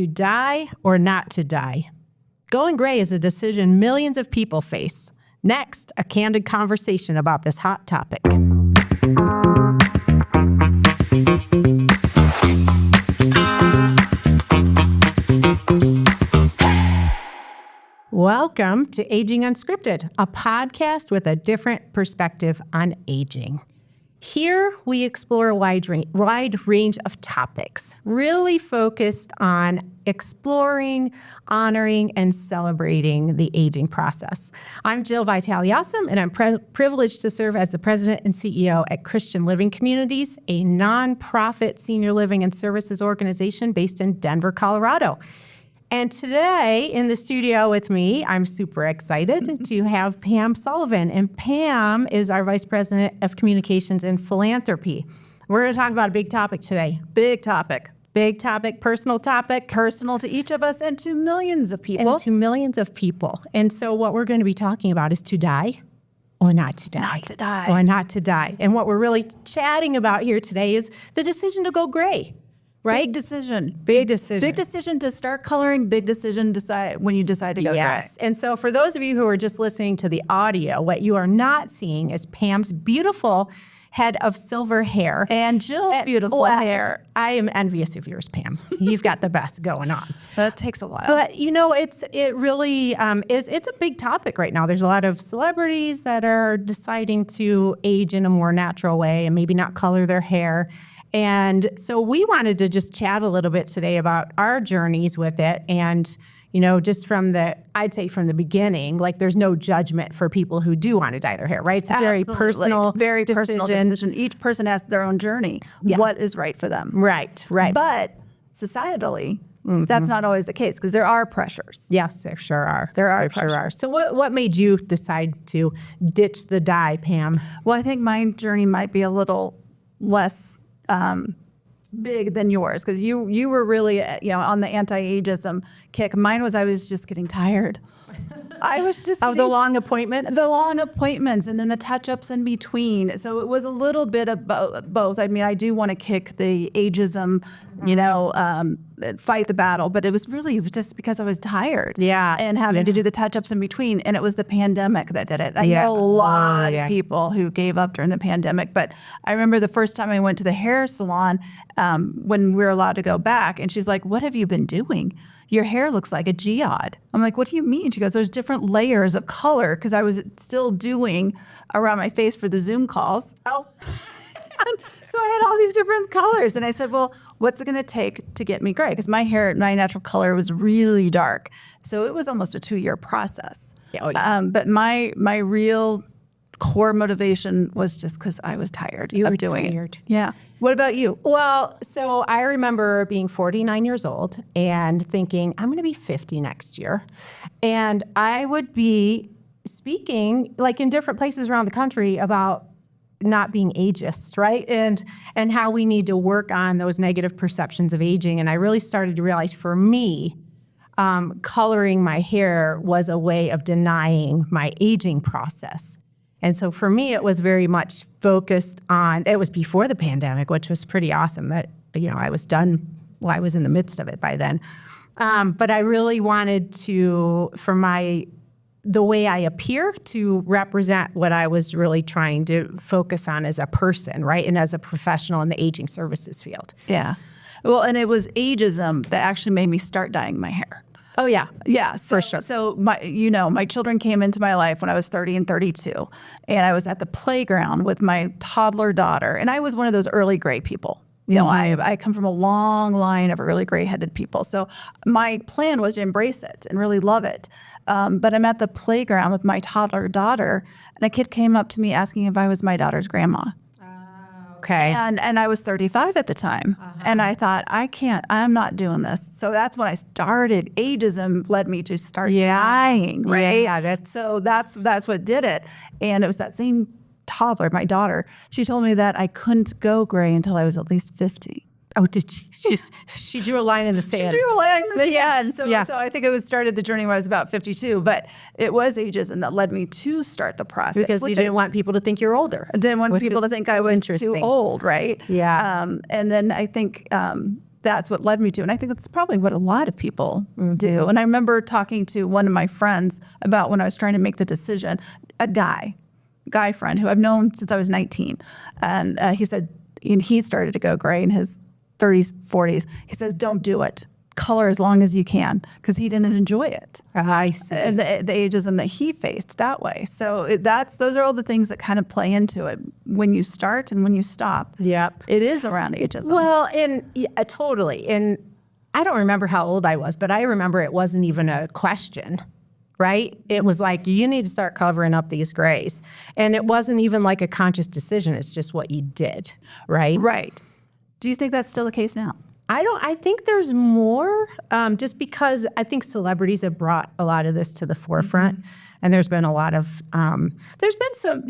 to die or not to die? Going gray is a decision millions of people face. Next, a candid conversation about this hot topic. Welcome to Aging Unscripted, a podcast with a different perspective on aging. Here, we explore a wide range of topics, really focused on exploring, honoring, and celebrating the aging process. I'm Jill Vitale-Aussem, and I'm privileged to serve as the president and CEO at Christian Living Communities, a nonprofit senior living and services organization based in Denver, Colorado. And today in the studio with me, I'm super excited to have Pam Sullivan. And Pam is our Vice President of Communications and Philanthropy. We're going to talk about a big topic today. Big topic. Big topic, personal topic. Personal to each of us and to millions of people. And so what we're going to be talking about is to die or not to die. Not to die. Or not to die. And what we're really chatting about here today is the decision to go gray. Right? Big decision. Big decision. Big decision to start coloring. Big decision when you decide to go Yes. gray. And so for those of you who are just listening to the audio, what you are not seeing is Pam's beautiful head of silver hair. And Jill's beautiful hair. I am envious of yours, Pam. You've got the best going on. That takes a while. But you know, it really is. It's a big topic right now. There's a lot of celebrities that are deciding to age in a more natural way and maybe not color their hair. And so we wanted to just chat a little bit today about our journeys with it. And, you know, just from I'd say from the beginning, like there's no judgment for people who do want to dye their hair, right? It's a very personal decision. Each person has their own journey. Yeah. What is right for them. Right. But societally, that's not always the case because there are pressures. Yes, there sure are. Sure are. So what made you decide to ditch the dye, Pam? Well, I think my journey might be a little less big than yours because you were really on the anti-ageism kick. Mine was I was just getting tired. I was just the long appointments? The long appointments and then the touch-ups in between. So it was a little bit of both. I mean, I do want to kick the ageism, fight the battle, but it was really just because I was tired. Yeah. And having to do the touch-ups in between. And it was the pandemic that did it. I know a lot of people who gave up during the pandemic, but I remember the first time I went to the hair salon when we were allowed to go back, and she's like, "What have you been doing? Your hair looks like a geode." I'm like, "What do you mean?" She goes, "There's different layers of color," because I was still doing around my face for the Zoom calls. Oh. So I had all these different colors. And I said, well, what's it going to take to get me gray? Because my hair, my natural color was really dark. So it was almost a 2-year process. But my real core motivation was just because I was tired. You were doing tired. It. Yeah. What about you? Well, so I remember being 49 years old and thinking, I'm going to be 50 next year. And I would be speaking like in different places around the country about not being ageist, right? And how we need to work on those negative perceptions of aging. And I really started to realize for me, coloring my hair was a way of denying my aging process. And so for me, it was very much focused on, it was before the pandemic, which was pretty awesome that, I was done, well, I was in the midst of it by then. But I really wanted to, the way I appear to represent what I was really trying to focus on as a person, right? And as a professional in the aging services field. Yeah. Well, and it was ageism that actually made me start dyeing my hair. Oh, yeah. Yeah, for sure. So my children came into my life when I was 30 and 32, and I was at the playground with my toddler daughter, and I was one of those early gray people. I come from a long line of early gray-headed people. So my plan was to embrace it and really love it. But I'm at the playground with my toddler daughter, and a kid came up to me asking if I was my daughter's grandma. Okay. And I was 35 at the time. And I thought, I'm not doing this. So that's when I started. Ageism led me to start dyeing, right? Yeah, that's what did it. And it was that same toddler, my daughter. She told me that I couldn't go gray until I was at least 50. Oh, did she? She drew a line in the sand. She drew a line in the sand. So I think it started the journey when I was about 52. But it was ageism that led me to start the process. Because you didn't want people to think you're older. I didn't want people to think I was too old, right? Yeah. And then I think that's what led me to. And I think that's probably what a lot of people do. And I remember talking to one of my friends about when I was trying to make the decision, a guy friend who I've known since I was 19. And he said, and he started to go gray in his 30s, 40s. He says, don't do it. Color as long as you can, because he didn't enjoy it. I see. And the ageism that he faced that way. So those are all the things that kind of play into it when you start and when you stop. Yep. It is around ageism. Well, totally. And I don't remember how old I was, but I remember it wasn't even a question, right? It was like, you need to start covering up these grays. And it wasn't even like a conscious decision. It's just what you did, right? Right. Do you think that's still the case now? I think there's more, just because I think celebrities have brought a lot of this to the forefront. And there's been a lot of, there's been some,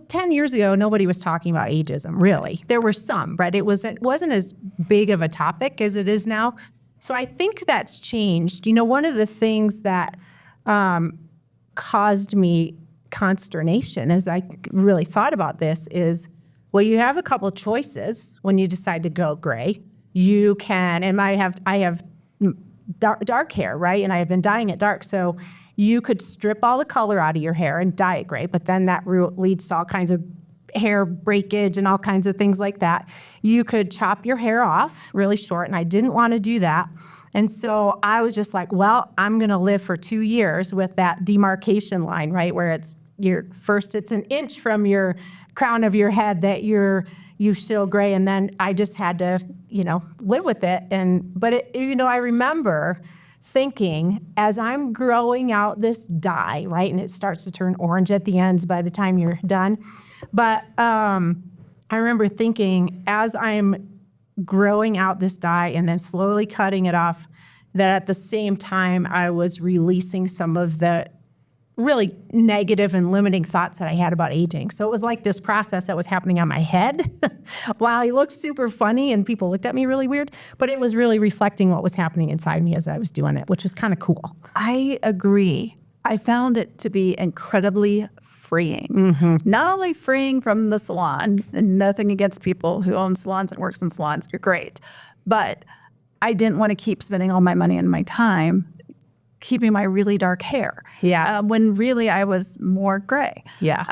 10 years ago, nobody was talking about ageism, really. There were some, but it wasn't as big of a topic as it is now. So I think that's changed. One of the things that caused me consternation as I really thought about this is, well, you have a couple choices when you decide to go gray. You can, and I have dark hair, right? And I have been dyeing it dark. So you could strip all the color out of your hair and dye it gray, but then that leads to all kinds of hair breakage and all kinds of things like that. You could chop your hair off really short, and I didn't want to do that. And so I was just like, well, I'm going to live for 2 years with that demarcation line, right? Where it's it's an inch from your crown of your head that you still gray, and then I just had to, live with it. But I remember thinking as I'm growing out this dye, right, and it starts to turn orange at the ends by the time you're done. But I remember thinking as I'm growing out this dye and then slowly cutting it off, that at the same time I was releasing some of the really negative and limiting thoughts that I had about aging. So it was like this process that was happening on my head while I looked super funny and people looked at me really weird, but it was really reflecting what was happening inside me as I was doing it, which was kind of cool. I agree. I found it to be incredibly freeing. Not only freeing from the salon, and nothing against people who own salons and works in salons, you're great, but I didn't want to keep spending all my money and my time keeping my really dark hair. Yeah. When really I was more gray. Yeah.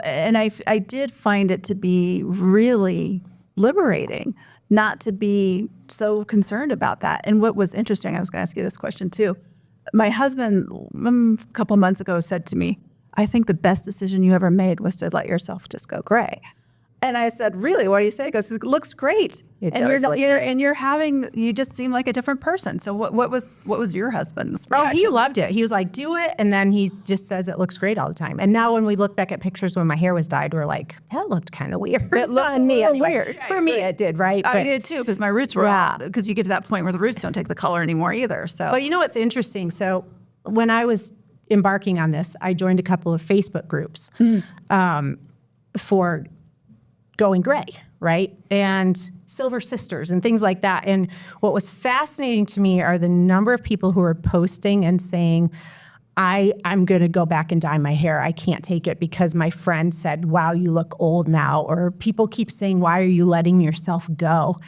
And I did find it to be really liberating not to be so concerned about that. And what was interesting, I was going to ask you this question too. My husband, a couple months ago, said to me, I think the best decision you ever made was to let yourself just go gray. And I said, really? What do you say? He goes, it looks great. You just seem like a different person. So what was your husband's reaction? Oh, he loved it. He was like, do it. And then he just says it looks great all the time. And now when we look back at pictures when my hair was dyed, we're like, that looked kind of weird. It looks a little weird. For me, it did, right? I did too, because my roots were because you get to that point where the roots don't take the color anymore either. So, well, what's interesting? So when I was embarking on this, I joined a couple of Facebook groups for going gray, right? And Silver Sisters and things like that. And what was fascinating to me are the number of people who are posting and saying, I'm going to go back and dye my hair. I can't take it because my friend said, wow, you look old now. Or people keep saying, why are you letting yourself go?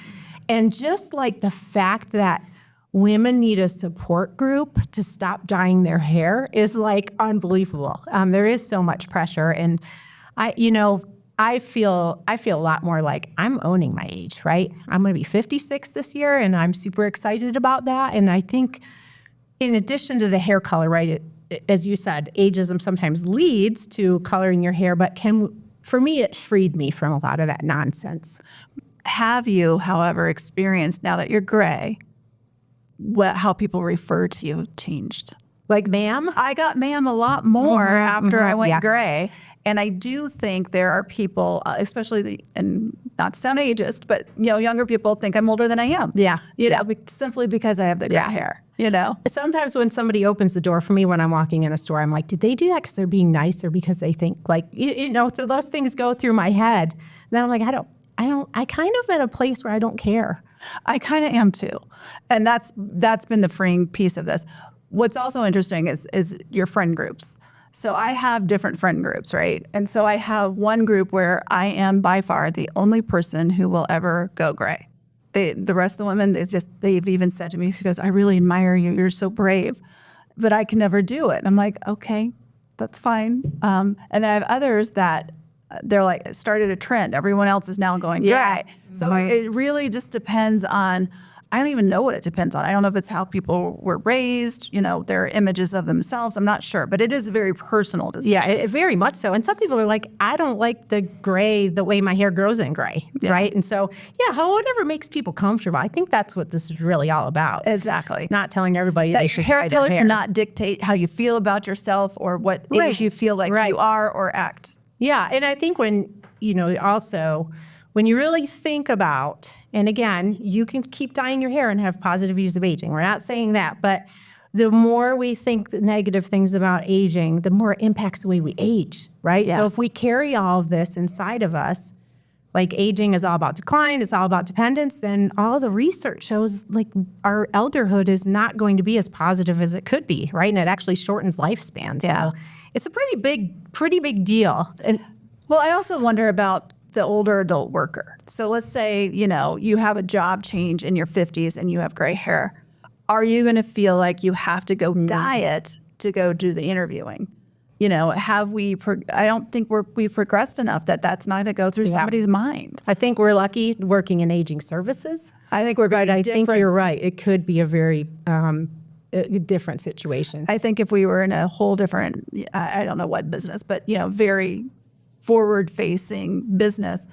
And just like the fact that women need a support group to stop dyeing their hair is like unbelievable. There is so much pressure. And I feel a lot more like I'm owning my age, right? I'm going to be 56 this year, and I'm super excited about that. And I think in addition to the hair color, right, as you said, ageism sometimes leads to coloring your hair, but for me, it freed me from a lot of that nonsense. Have you, however, experienced now that you're gray, how people refer to you changed? Like ma'am? I got ma'am a lot more after I went gray. And I do think there are people, especially, and not to sound ageist, but younger people think I'm older than I am. Yeah. Simply because I have the gray hair. Sometimes when somebody opens the door for me when I'm walking in a store, I'm like, did they do that because they're being nice or because they think so those things go through my head. Then I'm like, I kind of at a place where I don't care. I kind of am too. And that's been the freeing piece of this. What's also interesting is your friend groups. So I have different friend groups, right? And so I have one group where I am by far the only person who will ever go gray. The rest of the women, they've even said to me, she goes, I really admire you. You're so brave, but I can never do it. I'm like, okay, that's fine. And then I have others that they're like, it started a trend. Everyone else is now going gray. So it really just depends on, I don't even know what it depends on. I don't know if it's how people were raised, their images of themselves. I'm not sure, but it is a very personal decision. Yeah, very much so. And some people are like, I don't like the gray, the way my hair grows in gray, right? And so, whatever makes people comfortable. I think that's what this is really all about. Exactly. Not telling everybody that they your should hair dye their color hair. should not dictate how you feel about yourself or what age you feel like you are or act. Yeah, and I think when, also when you really think about, and again, you can keep dyeing your hair and have positive views of aging. We're not saying that, but the more we think the negative things about aging, the more it impacts the way we age, right? Yeah. So if we carry all of this inside of us, like aging is all about decline, it's all about dependence, then all the research shows like our elderhood is not going to be as positive as it could be, right? And it actually shortens lifespans. Yeah. So it's a pretty big deal. And well, I also wonder about the older adult worker. So let's say, you have a job change in your 50s and you have gray hair. Are you going to feel like you have to go dye it to go do the interviewing? Have we, I don't think we've progressed enough that's not going to go through somebody's mind. I think we're lucky working in aging services. I think we're But I think you're right. It could be a very different situation. I think if we were in a whole different, I don't know what business, but, very forward-facing business,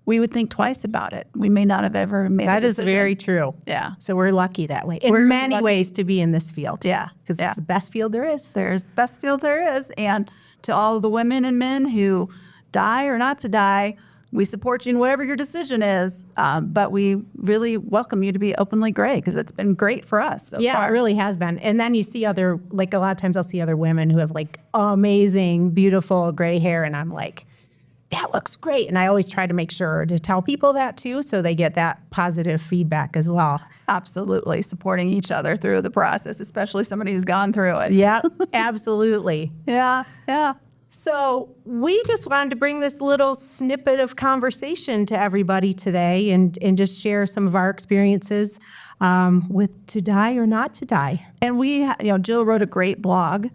we would think twice about it. We may not have ever made That a is decision. very true. Yeah. So we're lucky that way. In many ways to be in this field. Yeah. Because it's the best field there is. There's the best field there is. And to all of the women and men who die or not to die, we support you in whatever your decision is. But we really welcome you to be openly gray because it's been great for us so far. It really has been. And then you see a lot of times I'll see other women who have like amazing, beautiful gray hair. And I'm like, that looks great. And I always try to make sure to tell people that too, so they get that positive feedback as well. Absolutely. Supporting each other through the process, especially somebody who's gone through it. Yeah, absolutely. Yeah. So we just wanted to bring this little snippet of conversation to everybody today and just share some of our experiences with to dye or not to dye. And we, Jill wrote a great blog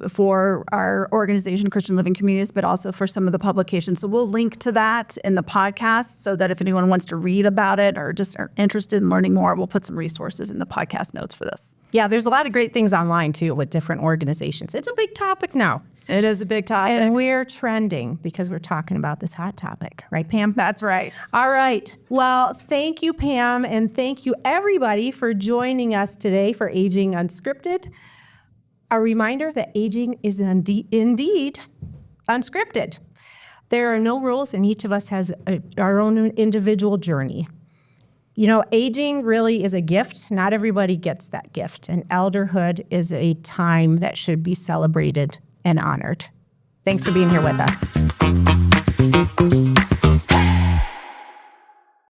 for our organization, Christian Living Communities, but also for some of the publications. So we'll link to that in the podcast so that if anyone wants to read about it or just are interested in learning more, we'll put some resources in the podcast notes for this. Yeah, there's a lot of great things online too with different organizations. It's a big topic now. It is a big topic. And we're trending because we're talking about this hot topic. Right, Pam? That's right. All right. Well, thank you, Pam, and thank you, everybody, for joining us today for Aging Unscripted. A reminder that aging is indeed unscripted. There are no rules, and each of us has our own individual journey. Aging really is a gift. Not everybody gets that gift, and elderhood is a time that should be celebrated and honored. Thanks for being here with us.